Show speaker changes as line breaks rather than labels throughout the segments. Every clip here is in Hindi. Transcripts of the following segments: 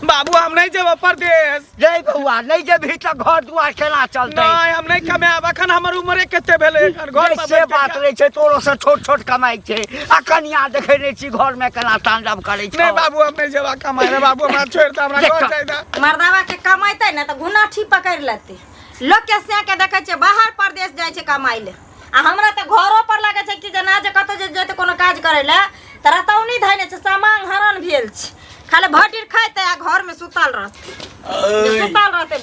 बाबू हम नहीं जेब परदेश
रे बउआ नहीं जेबही त घर दुआर केना चलतै
नहीं हम नहीं कमाब अखन हमर उम्र केते भेले घर में
से बात रहे छै तोरो से छोट छोट कमाई छै आ कनिया देखे नै छी घर में केना तांडव करै छै
नहीं बाबू हम नहीं जेबा कमाई रे बाबू हमरा छोड़ दे हमरा घर जाय दे
मर्दावा के कमाइते न त गुनाठी पकड़ लेते लोग के से के देखे छै बाहर प्रदेश जाय छै कमाई ले आ हमरा त घरो पर लागे छै कि जना जे कतो जे जेते कोनो काज करे ले तरा तौनी धैने छै सामान हरण भेल छै खाली भटिर खाइते आ घर में सुतल रहते सुतल रहते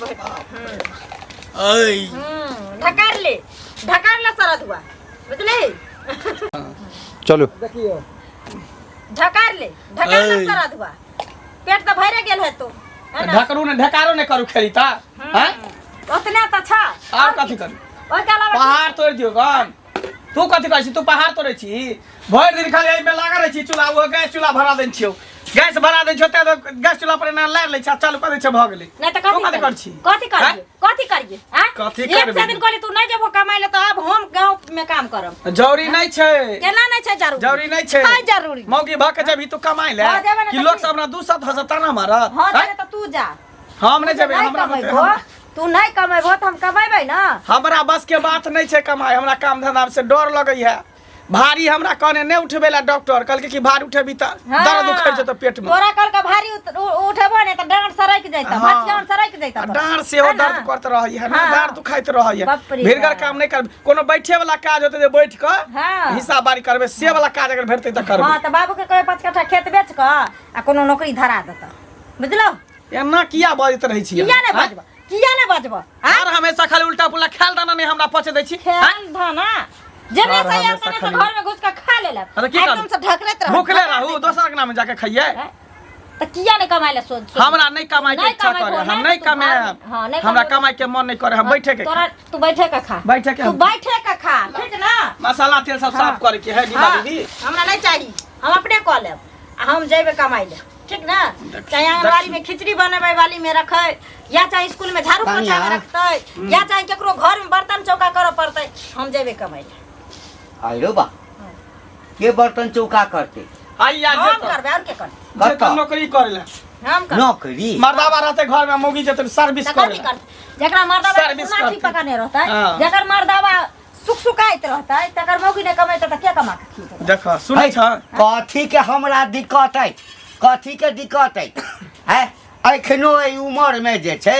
ढकार ले सरद हुआ बुझली
चलो
देखियो
ढकार ले सरद हुआ पेट त भरे गेल है तो
ढकरू ने ढकारो ने करू खेली ता हैं
ओतने त छ
और कथि कर
ओइ काला
पहाड़ तोड़ दियो गन तू कथि कहै छी तू पहाड़ तोड़े छी भर दिन खाली एमे लागा रह छी चूल्हा वो गैस चूल्हा भरा देन छियो गैस भरा देन छोते तो गैस चूल्हा पर ना लार ले छ चालू कर दे छ भ गेलै
नहीं तो
कथि कर छी
कथि करिए हां
कथि
एक
करबे
दिन कहली तू नहीं जेबो कमाई ले तो अब हम गांव में काम करब
जरूरी नहीं छै
केना नहीं छै
जरूरी नहीं छै
काय जरूरी
मौगी भ के जब तू कमाई ले कि लोग सब ना 200 ताना मारत
हां तो तू जा
हम नहीं जेबे हमरा
तू नहीं कमेबो त हम कमेबै ना
हमरा बस के बात नहीं छै कमाई हमरा काम धंधा से डर लगै है भारी हमरा कहने नहीं उठबेला डॉक्टर कहल के कि भारी उठेबी त दर्द उखड़ जेतो पेट में
तोरा कल के भारी उठेबो ने त डांड सरक जाइता भात सरक जाइता
डांड से हो दर्द करत रहई है ना डांड दुखाइत रहई है भीड़गर काम नहीं कर कोनो बैठे वाला काज होते जे बैठ के हिसाब बारी करबे से वाला काज अगर भेटते त करबे
हां त बाबू के कहे 5 कट्ठा खेत बेच के आ कोनो नौकरी धरा देता बुझलो
एना किया बाजत रहै छी
किया ने बजबो
और हमेशा खाली उल्टा पुल्टा खेल दाना नहीं हमरा पचे दै छी
खेल दाना जेने से या तने से घर में घुस के खा लेला एकदम से ढकरत रह
भूखले रहू दोसर के नाम जाके खाइए
त किया ने कमाई ले सोच
हमरा नहीं कमाई के इच्छा करे हम नहीं कमाए हमरा कमाई के मन नहीं करे हम बैठे के
तोरा तू बैठे के खा तू बैठे के खा ठीक ना
मसाला तेल सब साफ करे के है दीदी
हमरा नहीं चाहिए हम अपने क लेब हम जेबे कमाई ले ठीक ना चाहे आंगनबाड़ी में खिचड़ी बनावे वाली में रखे या चाहे स्कूल में झाड़ू पोछा में रखते या चाहे केकरो घर में बर्तन चौका करे पड़ते हम जेबे कमाई ले
आइरो बा के बर्तन चौका करते
आइया
हम करबे और के करते
जे तो नौकरी करेला
हम कर
नौकरी मर्दावा रहते घर में मौगी जते सर्विस करे
जेकरा मर्दावा ना ठीक पकाने रहता है जेकर मर्दावा सुख सुखाइत रहता है तकर मौगी ने कमाई त के कमा के खीते
देखो सुनै छ
कथी के हमरा दिक्कत है कथी के दिक्कत है एखनो ए उमर में जे छै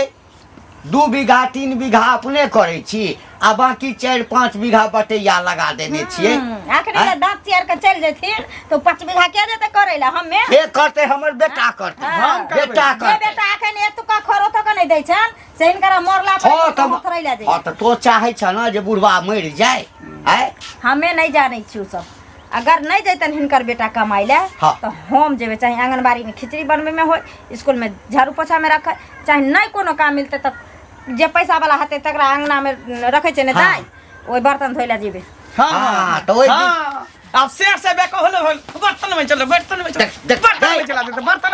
2 बीघा 3 बीघा अपने करे छी आ बाकी 4-5 बीघा बटैया लगा देने छिए
आखिर दांत चियर के चल जेथिन तो 5 बीघा के देते करेला हम्मे
के करते हमर बेटा करते बेटा करते
बेटा अखन एतु का खरो तो के नहीं दै छन से इनकरा मरला पर थरैला जाय
हां त तो चाहे छ ना जे बुढ़वा मर जाए
हमें नहीं जानै छी सब अगर नहीं जैतन हिनकर बेटा कमाई ले तो हम जेबे चाहे आंगनबाड़ी में खिचड़ी बनबे में हो स्कूल में झाड़ू पोछा में रखे चाहे नहीं कोनो काम मिलते त जे पैसा वाला हते तकरा आंगना में रखे छै ने दाई ओइ बर्तन धोइला जेबे
हां तो ओइ
अब से बेको होले बर्तन में चलो बर्तन में चला देते बर्तन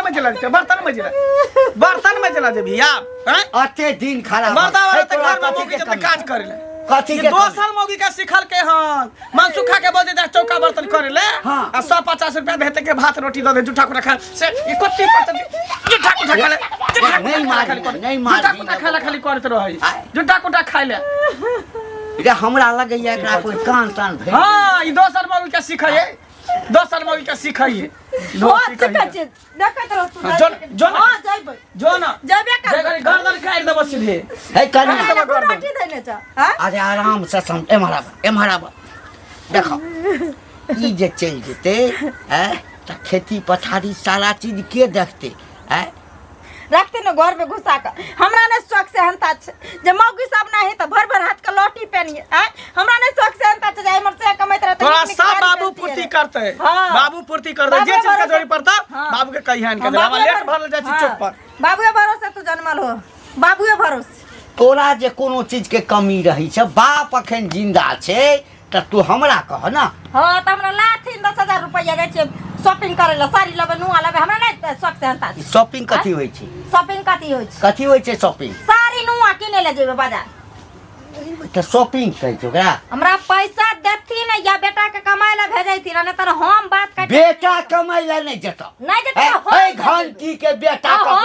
में चला दे भैया हैं
अते दिन खराब
मर्दावा त घर में मौगी जते काज करेला
कथी के
दोसर मौगी का सिखल के हन मन सुखा के बोलते चौका बर्तन करे ले आ 150 रुपया देते के भात रोटी दे जुठा को रखा से 31% जुठा को खा ले
नहीं मार
जुठा को खाला खाली करत रहई जुठा को खाइ ले
रे हमरा लगैया एकरा कोई कान तान भेल
हां ई दोसर मौगी का सिखाइए दोसर मौगी का सिखाइए
देखत रह तू हां जाइबे
जो ना
जेबे कर
गर्दन काट देबो सीधे
है कनी
रोटी देने छ हां
अरे आराम से सम एमहरा देखो ई जे चल जेते त खेती पथारी सारा चीज के देखते
रखते न घर में घुसा के हमरा ने शौक से हंता जे मौगी सब नहीं त भर भर हाथ के लोटी पहनिए हमरा ने शौक से हंता जे हमर से कमाइत रहते
थोड़ा सा बाबू पूर्ति करते बाबू पूर्ति कर दे जे चीज का जरूरी पड़ता बाबू के कही हन के दे हम लेट भरल जाय छी चुप पर
बाबूए भरोसे तू जन्मल हो बाबूए भरोसे
तोरा जे कोनो चीज के कमी रही छ बाप अखन जिंदा छे त तू हमरा कह ना
हां त हमरा लाथिन 10,000 रुपया गय छे शॉपिंग करे ला साड़ी लेबे नुआ लेबे हमरा नहीं शौक से हंता
शॉपिंग कथी होय छे
शॉपिंग कथी होय छे
शॉपिंग
साड़ी नुआ किने ले जेबे बाजार
त शॉपिंग करै छो का
हमरा पैसा देथी न या बेटा के कमाई ला भेजैती न त हम बात काट
बेटा कमाई ला नहीं जतो
नहीं जतो
ए घंटी के बेटा का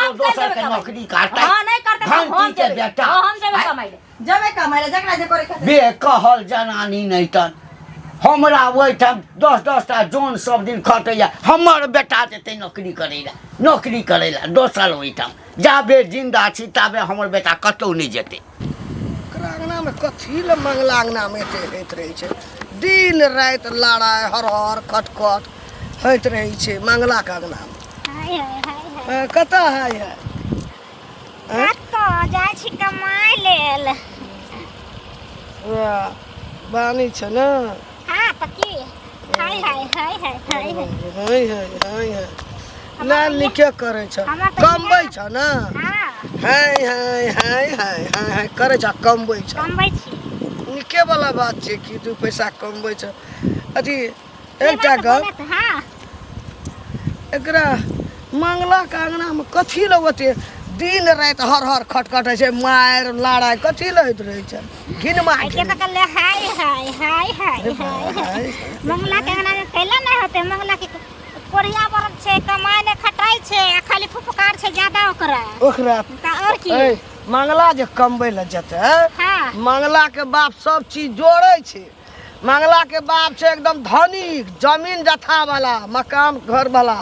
नौकरी करता
हां नहीं करते तो हम
घंटी के
जेबे
बेटा
हम जेबे कमाइले जेबे कमाइले जकरा जे करे खातिर
बेकहल जनानी नहीं तन हमरा ओहिठाम 10-10 टा जोन सब दिन खटैया हमर बेटा जेतै नौकरी करैला दोसर ओहिठाम जाबे जिंदा छी ताबे हमर बेटा कतौ नहीं जेतै
अंगना में कथी ले मंगला अंगना में होइत रहे छै दिन रात लड़ाई हर खटखट होइत रहे छै मंगला के अंगना में
हाय
कत है
कतो जाइ छी कमाइ लेल
बानी छै ना
हां त की हाय
ना निके करे छ कमबै छ ना हाय करे छ कमबै छ निके वाला बात छै कि 2 पैसा कमबै छ अथी एकटा गप एकरा मंगला के अंगना में कथी लगते दिन रात हर खटखट है मार लड़ाई कथी लैत रहे छै घिन मार
के त कले हाय मंगला के अंगना में कैला नहीं होते मंगला के कोरिया बरक छै कमाई ने खटाई छै खाली फुफकार छै ज्यादा ओकरा त और की
मंगला जे कमबै ल जते
हां
मंगला के बाप सब चीज जोड़े छै मंगला के बाप छै एकदम धनिक जमीन जथा वाला मकान घर वाला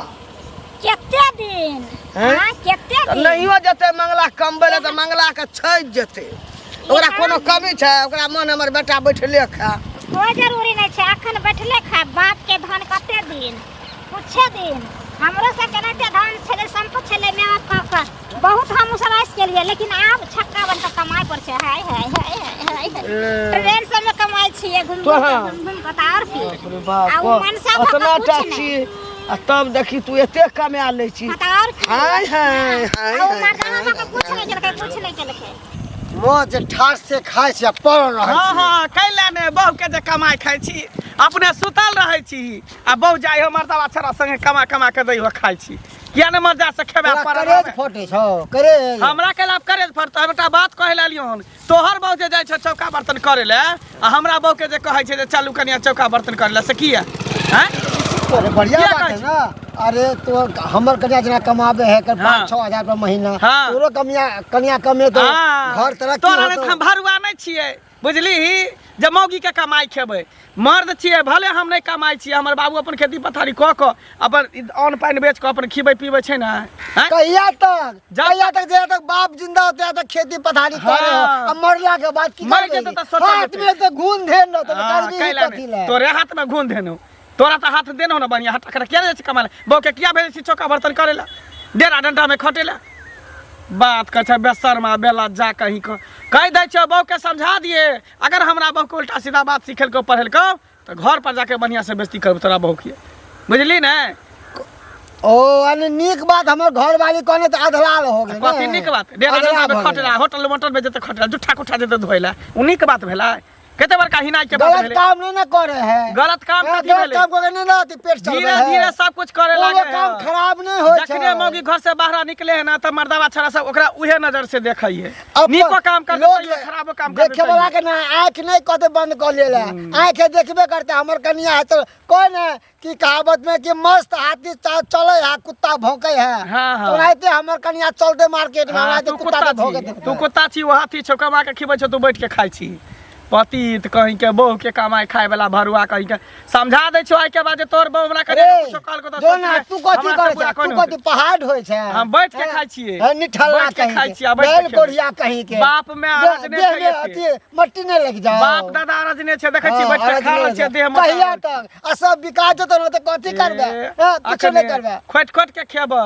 केते दिन हां केते दिन
नहियो जते मंगला कमबै ल त मंगला के छैज जते ओकरा कोनो कमी छै ओकरा मन हमर बेटा बैठले खा
कोई जरूरी नहीं छै अखन बैठले खा बाप के धन कते दिन कुछ दिन हमरो से केनाते धन छले संपत्ति छले मेवा का बहुत हम सराइस के लिए लेकिन आब छक्का बन के कमाई पर छै हाय ट्रेन से में कमाई छिए घूम के तार की
बाप इतना टैक्सी तब देखी तू एते कमा ले छी हाय
कुछ नहीं केलके
मोज ठास से खाइ छै पड़ रहै
हाँ हाँ कैला ने बहु के जे कमाई खाइ छी अपने सुतल रहै छी आ बहु जाइ हो मर्दावा छोरा संगे कमा के दै हो खाइ छी किया ने मर्दा से खेबे
करेज फोटे छौ करेज
हमरा के लाभ करेज फरतो बेटा बात कहे लालियन तोहर बहु जे जाइ छ चौका बर्तन करे ले आ हमरा बहु के जे कहै छै जे चलू कनिया चौका बर्तन करे ले से किया हैं
अरे बढ़िया बात है ना अरे तो हमर कन्या जना कमाबे है कर 5-6 हजार महीना तोरो कन्या कमे तो घर तरक्की
तोरा ने हम भरुआ नहीं छिए बुझली जे मौगी के कमाई खेबे मर्द छिए भले हम नहीं कमाई छिए हमर बाबू अपन खेती पथारी क के अपन अन्न पानी बेच के अपन खिबै पीबै छै ना
कहिया तक जे तक बाप जिंदा होते तक खेती पथारी करे अब मरला के बाद की
मर जेते त सोच
हाथ में तो घून धेन न तो करबी कथी ले
तोरे हाथ में घून धेनो तोरा त हाथ देनो ना बढ़िया हट कर क्या छै कमाले बहु के किया भेज छी चौका बर्तन करेला डेरा डंडा में खटेला बात कर छै बेशर्मा बेला जा कहीं कह दै छ बहु के समझा दिए अगर हमरा बहु के उल्टा सीधा बात सिखेल को पढ़ेल को तो घर पर जाके बढ़िया से बेइज्जती करब तोरा बहु के बुझली ना
ओ अने नीक बात हमर घर वाली कहने त अधलाल हो गेल
कथि नीक बात डेरा डंडा में खटेला होटल मोटल में जते खटेला जुठा कुठा जते धोइला उ नीक बात भेला केते बड़का हिनाई के बात भेले
गलत काम नहीं ना करे है
गलत काम कथि भेले
काम करे नहीं ना पेट चल
धीरे धीरे सब कुछ करे लागे
काम खराब नहीं होय छै
जखने मौगी घर से बाहर निकले है ना त मर्दावा छोरा सब ओकरा उहे नजर से देखैए नीको काम करते तो खराबो काम करते
देखे वाला के ना आंख नहीं कते बंद कर लेला आंख देखबे करते हमर कन्या है तो कोन है कि कहावत में कि मस्त हाथी चले है कुत्ता भौंके है तो रहते हमर कन्या चलते मार्केट में हमरा कुत्ता भौंके
तू कुत्ता छी वो हाथी छौ कमा के खिबै छौ तू बैठ के खाइ छी पतित कहीं के बहु के कमाई खाए वाला भरुआ कहीं के समझा दे छो आई के बाद तोर बहु हमरा करे कुछ काल को तो
ना तू कथि करे छ तू कथि पहाड़ होय छै
हम बैठ के खाइ छिए
निठल्ला
कहीं खाइ छिए बैठ के
कोढ़िया कहीं के
बाप में आरज ने छै
अथी मट्टी ने लग जाओ
बाप दादा आरज ने छै देखै छी बैठ के खा ल छै देह में
कहिया तक आ सब बिका जतो न त कथि करबे कुछ नहीं करबे
खोट के खेबै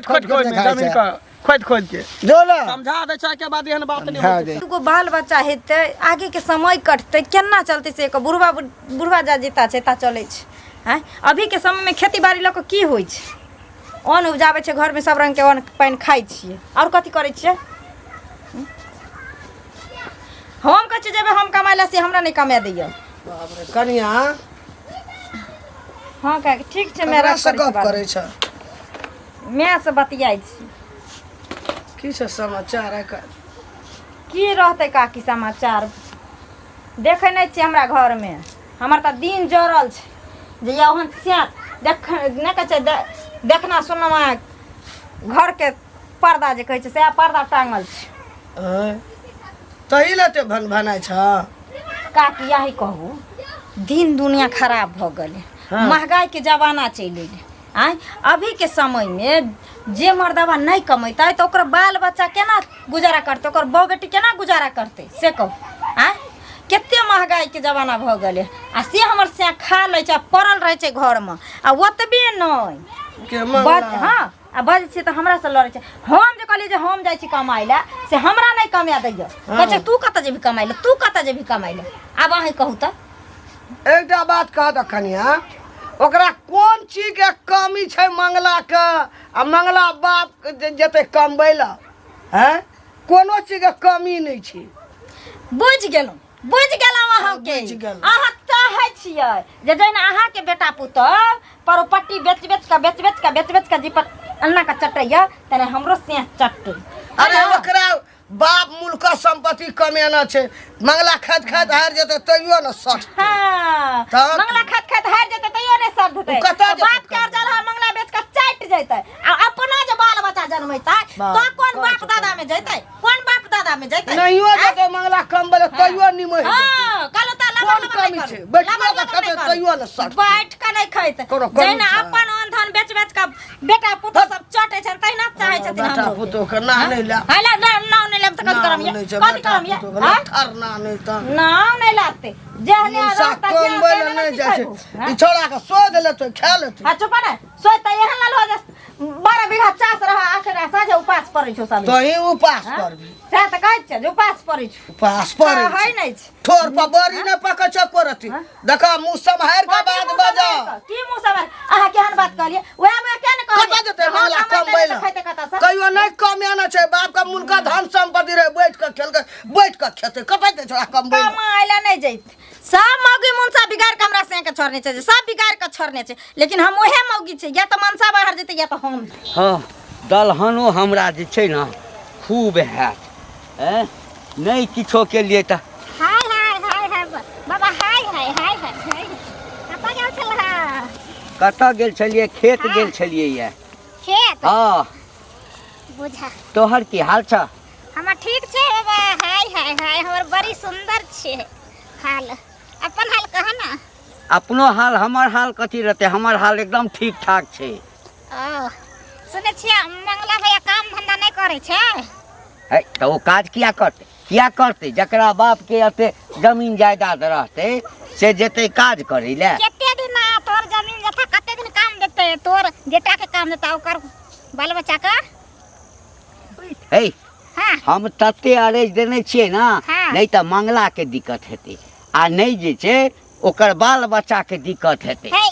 खोट में जमीन का खोद के
जो ना
समझा दे छै के बाद एहन बात नहीं होय
दुगो बाल बच्चा हेते आगे के समय कटते केना चलते से एक बुढ़वा जा जीता छै ता चले छै हैं अभी के समय में खेती बाड़ी ल के की होय छै अन्न उपजाबे छै घर में सब रंग के अन्न पानी खाइ छिए और कथि करे छिए हम कह छी जेबे हम कमाइला से हमरा नहीं कमा दैय
बाप रे कन्या
हां का ठीक छै मेरा
से गप करे छ
मैं से बतियाई छी
की छै समाचार है
की रहते का की समाचार देखे नहीं छी हमरा घर में हमर त दिन जरल छै जे ओहन सियात देख न कह छै देखना सुनना घर के पर्दा जे कहै छै से पर्दा टांगल छै।
तही लेते भन भनाइ छ।
काकी यही कहू दिन दुनिया खराब भ गेलै, महंगाई के जमाना चलि एलै। आय अभी के समय में जे मर्दवा नहीं कमेतै तो ओकर बाल बच्चा केना गुजारा करतै, ओकर बहू बेटी केना गुजारा करतै से कहू। आय केते महंगाई के जमाना भ गेलै आ से हमर से खा लै छै, पड़ल रहै छै घर में आ ओतबे नहीं
के मंगला
हाँ आ बज छै तो हमरा से लड़ै छै। हम जे कहलिए जे हम जाइ छी कमाइ ला से हमरा नहीं कमा दैय, कहै छै तू कत जेबी कमाइ ला, तू कत जेबी कमाइ ला। आब अहीं कहू त
एकटा बात कह त कनिया, ओकरा कोन चीज के कमी छै मंगला के आ मंगला बाप जेते कमबै ला हैं, कोनो चीज के कमी नहीं छै।
बुझ गेलहुँ अहाँ के।
बुझि गेलहुँ।
अहाँ चाहै छियै जे जहिना अहाँ के बेटा पुतौह प्रॉपर्टी बेच के जी पर अन्ना का चटैया तने हमरो से चट्टू।
अरे ओकरा बाप मुल्क संपत्ति कमेना छै, मंगला खाइत खाइत हार जेते तैयो न सट।
हाँ
तब?
मंगला खाइत हार जेतै तैयो ने सब देतै।
उ कतऽ जेतै
बाप के जल मंगला बेच के चाटि जैतै आ अपना जे बाल बच्चा जन्मैतै तो कोन बाप दादा में जैतै, कोन बाप दादा में जैतै।
नहियो जेते मंगला कमबै ला तैयो निमहि जेतै।
हाँ कहलो त
कोन कमी छै, बैठियो के खेतै तैयो न सट।
बैठ के नहीं खैते
कोनो कमी
जहिना
छै?
अपन अनधन बेच के बेटा पुतौह सब चटै छै तहिना चाहै छथिन
बेटा
हमरो।
पुतो के ना नहीं ला।
हाय ला नाव नहीं लेब त कथि करम ये, कथि करम ये हाँ?
ठरना नहीं त
नाव नहीं लाते जेहने
मुसा
रहता
कमबै ला नहीं जाइ छै। ई छोड़ा के सोध लेतै खा लेतै।
हाँ चुप ना सोच त एहन लाल हो जा 12 बीघा चास रहा आखिर साझे उपास परै छौ सब।
तही उपास करबी।
से त कहै छै जे उपास परै छौ।
उपास पड़ै
है
छै।
नहीं छै
ठोर पर बड़ी न पकै छ कोरती। देखा मुंह सम्हार के बात बजा।
की मुंह सब अहाँ केहन बात कहलिए ओए में केन कहलिए
कतऽ जेतै मंगला कमबै ला,
खैते कतऽ से
कहियो नहीं कमाना छै। बाप का मुल्क धन संपत्ति रहे, बैठ के खेते कतै ते छोड़ा कमबै ला।
कमाइला नहीं जैत सब मौगी मुंसा बिगाड़ के हमरा से के छोड़ने छै, सब बिगाड़ के छोड़ने छै। लेकिन हम ओहे मौगी छै, या त मनसा बाहर जेतै या त हम।
हाँ दलहनो हमरा जे छै न खूब हैत हैं, नहीं किछो के लिए त
हाय बाबा हाय कतऽ गेल छलहा?
कतऽ गेल छलिए, खेत गेल छलिए ये।
खेत
हाँ
बुझा
तोहर की हाल छ?
हमर ठीक छै बाबा। हाय हमर बड़ी सुंदर छै हाल। अपन हाल कहा ना।
अपनो हाल हमर हाल कथी रहते, हमर हाल एकदम ठीक ठाक छै।
ओ सुनै छियै मंगला भैया काम धंधा नहीं करे छै।
है तो वो काज किया करते जकरा बाप के अते जमीन जायदाद रहते से जेते काज करे ले।
केते दिन तोर जमीन जथा कते दिन काम देते, तोर बेटा के काम देता ओकर बाल बच्चा का।
है
हाँ
हम तते अरेज देने छियै ना,
हाँ।
नहीं तो मंगला के दिक्कत हेतै आ नहीं जे छै ओकर बाल बच्चा के दिक्कत हेतै।
है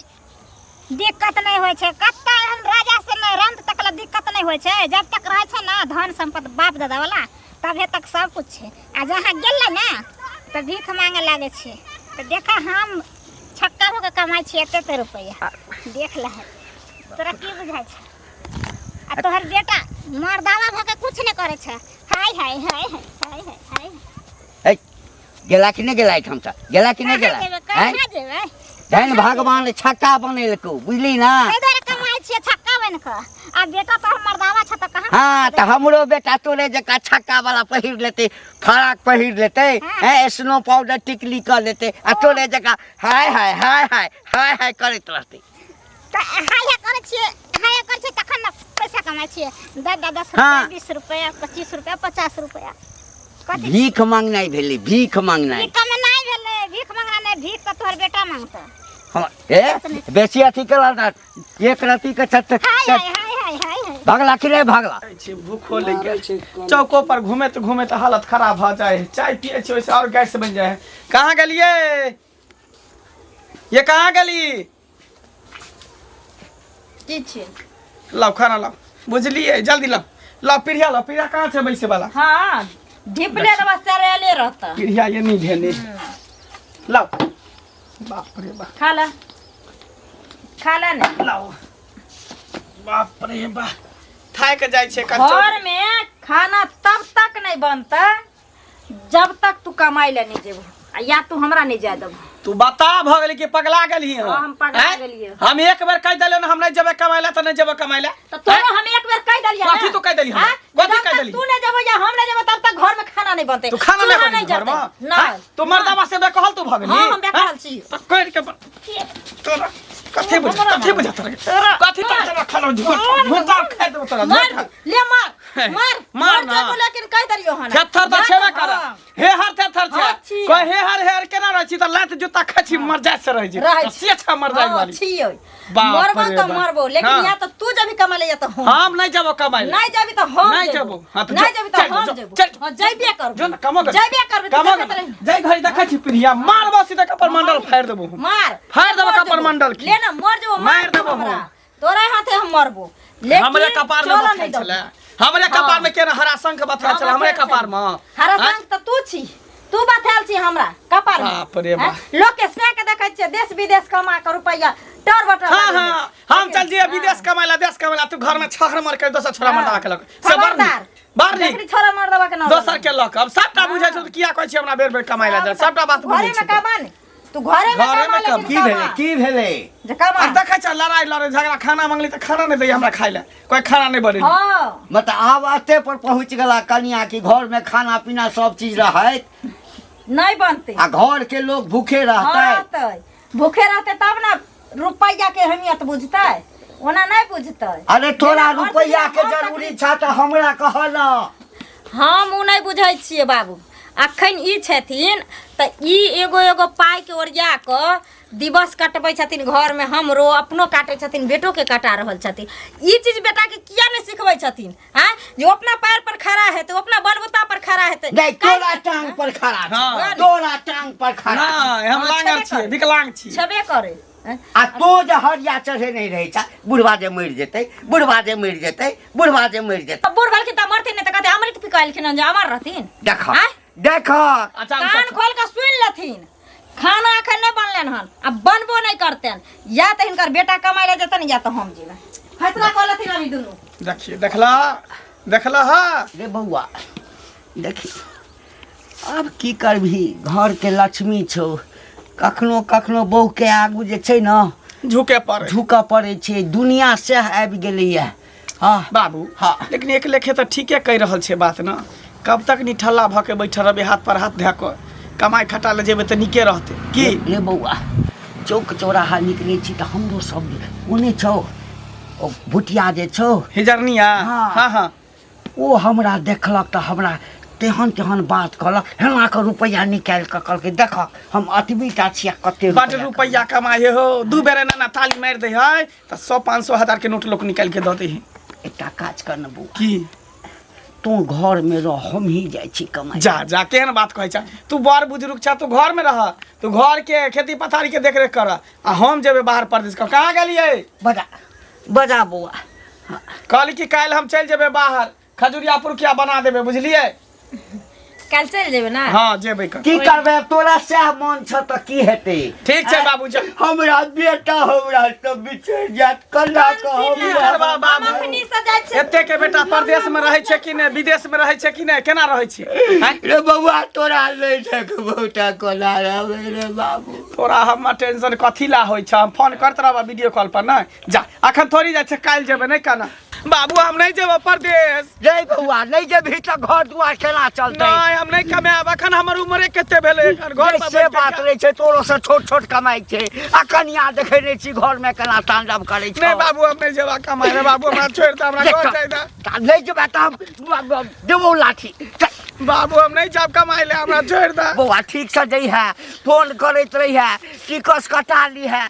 दिक्कत नहीं होय छै, कत्ता एहन राजा से नहीं रंत तक ला दिक्कत नहीं होय छै। जब तक रहे छै ना धन संपत्ति बाप दादा वाला तबे तक सब कुछ छै। आ जहाँ गेलै ना तो भीख मांगे लागे छै। तो देखा हम छक्का होके कमाई छी एते रुपया देख ला। तोरा की बुझाय छै? आ तोहर बेटा मर्दावा भके कुछ नहीं करे छै। हाय
है गेला कि नहीं गेला हम सब, गेला कि नहीं गेला
कहाँ जेबै?
धन भगवान छक्का बनेलको बुझली ना।
कई दर कमाई छी छक्का बन के। आ बेटा तो मर्दावा छ त कहाँ?
हाँ तो हमरो बेटा तोरे जका छक्का वाला पहिर लेते, फराक पहिर लेते, है स्नो पाउडर टिकली कर लेते आ तोरे जका हाय करत रहते।
त हाय करे छी तखन न पैसा कमाई छी। 10
हाँ।
रुपया 20 रुपया 25 रुपया 50 रुपया कथी
भीख मांगनाइ भेलै, भीख मांगनाइ।
भीख में नहीं भेले, भीख मांगना नहीं, भीख त तोहर बेटा मांगता।
हम ए बेसी अथी कला ना, एक रति के छत
हाय
भगला कि नहीं भगला।
भूखो लग गया, चौकों पर घूमे तो हालत खराब हो जाए। चाय पिए छे वैसे और गैस बन जाए। कहाँ गलिए, ये कहाँ गली?
की छै
लाओ खाना लाओ, बुझलिए जल्दी लाओ पीढ़िया कहाँ छे बैसे वाला?
हाँ ढिपले के बस चले रहता
पीढ़िया ये नहीं घेने लाओ। बाप रे बाप
खा ले ने।
लाओ बाप रे बाप थाक जाए छे।
घर में खाना तब तक नहीं बनता जब तक तू कमाई ले नहीं जेबो, या तू हमरा नहीं जाए देबो।
तू बता भ गेली कि पगला गेली है
हाँ, हम पगला गेलियै।
हम एक बेर कह देलियो ना हम नहीं जेबे कमाइला त नहीं जेबे कमाइला
तो तोरो हम एक बेर कह देलियै
कथी तू कह देली हम? कथी कह देली?
तू नहीं जेबो या हम नहीं जेबो तब तक घर में खाना नहीं बनते
तू खाना नहीं बनी घर
जेतै।
में
नहीं
तू मर्दावा से बे कहल तू भ गेली
हाँ, हम बेकहल छी।
तो कह के तोरा कथी बुझ कथी तोरा खाना झूठा खा दे तोरा
मार ले मार
हे,
मार
मार ना।
जाबो लेकिन कह देलियो हन
थर तो छेबे कर
हाँ।
हे हर थर
हाँ,
छे
छी।
कोई हे हर केना रह छी त लात जूता खची मर जाय से रह जी
रहै छी।
से छ मर जाय वाली
छियै
बाप
मरबो
रे
तो
बाप।
मरबो लेकिन
हाँ।
या तो तू जब कमा ले या तो हम
हम नहीं जाबो कमाई
नहीं जाबी तो हम
नहीं
जेबो।
जेबो। हाँ, तो
नहीं
जा-
जाबी तो
चल,
हम
जा-
जेबो
चल।
हां जइबे करबो
जो ना कमा कर
जइबे करबे तो
कमा
देखत
कर
रही।
जय घड़ी देखै छी प्रिया मार बस सीधा कपर मंडल फाड़ देबो
मार
फाड़ देबो
मर
कपर
जेबो।
मंडल की।
ले ना मर जेबो
मार देबो
हमरा।
हम।
तोरे हाथे हम मरबो लेकिन
हमरे कपार में
चलो
बथा
नहीं दो।
चले हमरे कपार में केना हरा शंख बथा चले हमरे कपार में
हरा
हाँ?
संग तो तू छी तू बथाल छी हमरा कपार में
बाप रे बाप।
हैं? लोग के से के देखै छै देश विदेश कमा के रुपया टर बटर
हाँ हाँ हम चल जिए विदेश कमाइला देश कमाइला तू घर में छहर मर के दोसर छोरा मर के लक से
खबरदार
बारनी
देखरी छोरा मार देबा के ना
दोसर के लक अब सबटा बुझै छ तू किया कहै छी हमरा बेर बेर कमाइला जा सबटा बात
घरे
बुझै
में
छी
कमा ने तू घरे में
घरे
कमा
में कब?
लेकिन
की भेलै
कमा।
की भेलै
जे कमा
अब देखै छ लड़ाई लड़े झगड़ा खाना मांगली त खाना नहीं दै हमरा खाइ ले कोई खाना नहीं बने
हां
मतलब आब अते पर पहुँच गेला कनिया कि घर में खाना पीना सब चीज रहत
नहीं बनते
आ घर के लोग भूखे
हाँ,
रहते
रहतै भूखे रहते तब ना रुपया के अहमियत बुझतै ओना नहीं बुझतै
अरे तोरा
जेना हर
रुपैया
चीज
के
हर
जरूरी छ त हमरा कहल
हम उ नहीं बुझै छियै बाबू अखन ई छथिन त ई एगो एगो पाई के ओरिया क दिवस कटबै छथिन घर में हमरो अपनो काटै छथिन बेटो के कटा रहल छथिन ई चीज बेटा के किया नहीं सिखबै छथिन हैं जो अपना पैर पर खड़ा है तो अपना बलबूता पर खड़ा है तो
नहीं तोरा टांग पर खड़ा छ
हाँ।
तोरा टांग पर खड़ा छ।
नहीं हम
हाँ,
लांगल
छेबे
छी
करे।
विकलांग छी
छबे करे हैं?
आ तो जे हरिया चढ़े नहीं रहे छ बुढ़वा जे मर जेतै बुढ़वा जे मर जेतै बुढ़वा जे मर जेतै
अब बूढ़ भलखिन त मरथिन नहीं त कहते अमृत पिकाइलखिन जे अमर रहथिन
देख
हैं?
देख
अच्छा
कान खोल के सुन लथिन खाना अखन नहीं बनलन हन अब बनबो नहीं करतेन या तो हिनकर बेटा कमाई ले जतन या तो हम जीवे फैसला कर लथिन अभी दुनू
देखिए देखला हां
रे बउआ देखी अब की करबही घर के लक्ष्मी छौ कखनो कखनो बहू के आगू जे छै न
झुके पड़े
झुकऽ पड़ै छै दुनिया से आबि गेलैया हाँ
बाबू
हाँ।
लेकिन एक लेखे तो ठीके कह रहल छे बात ना कब तक निठल्ला भ के बैठल रहबे हाथ पर हाथ धै के कमाई खटा ले जेबे त निके रहते की
रे बउआ चौक चौराहा निकलै छी त हमरो सब ओने छौ ओ भुटिया जे छौ
हिजरनिया
हाँ।
हाँ हाँ
ओ हमरा देखलक त हमरा तेहन तेहन बात कहलक हेना के रुपैया निकालि के कहलकै देख हम अतबीटा छियै कते
बड रुपैया कमाए हो दू बेर ना ताली मार दे है त 100-500 हजार के नोट लोग निकाल के दे है
एकटा काज कर न बउआ
की
तू घर में रह हम ही जाइ छी कमाई
जा केहन बात कहै छ तू बड़ बुजुर्ग छ तू घर में रह तू घर के खेती पथारी के देख रेख कर आ हम जेबे बाहर परदेश कहाँ गेलिए
बजा बजा बउआ हाँ।
कहली कि काल्हि हम चल जेबे बाहर खजुरिया पुरुकिया बना देबे बुझलिए
कल चल जेबे ना
हाँ जेबे कर
की करबे तोरा सएह मन छ त की हेतै
ठीक छै बाबू जा
हमरा बेटा हमरा सब बिछड़ जात कल्ला के
करबा
हम
बाबू।
हम अपनी से जाइ छै
एते के बेटा परदेश में रहै छै कि नहीं विदेश में रहै छै कि नहीं केना रहै छै हैं?
रे बउआ तोरा ले देख बहुता कोला रहे रे बाबू
तोरा हम टेंशन कथी ला होइ छ हम फोन करत रहब वीडियो कॉल पर ना जा अखन थोड़ी जाइ छै काल्हि जेबे नहीं कहना बाबू हम नहीं जेबे परदेश
रे बउआ नहीं जेबही त घर दुआर केना चलतै
नहीं हम नहीं कमाब अखन हमर उम्रे कते भेले घर पर
से
बैठ
बात
के
नहीं छै तोरो से छोट छोट कमाई छै आ कनिया देखै नहीं छी घर में केना तांडव करै छै
नहीं बाबू हम नहीं जेबा कमाए रे बाबू हमरा छोड़ दे हमरा घर जाय दे
नहीं जेबे त हम देबो लाठी
बाबू हम नहीं जाब कमाए ले हमरा छोड़ दे
बउआ ठीक से जइहे फोन करैत रहिहे टिकस कटा लीहे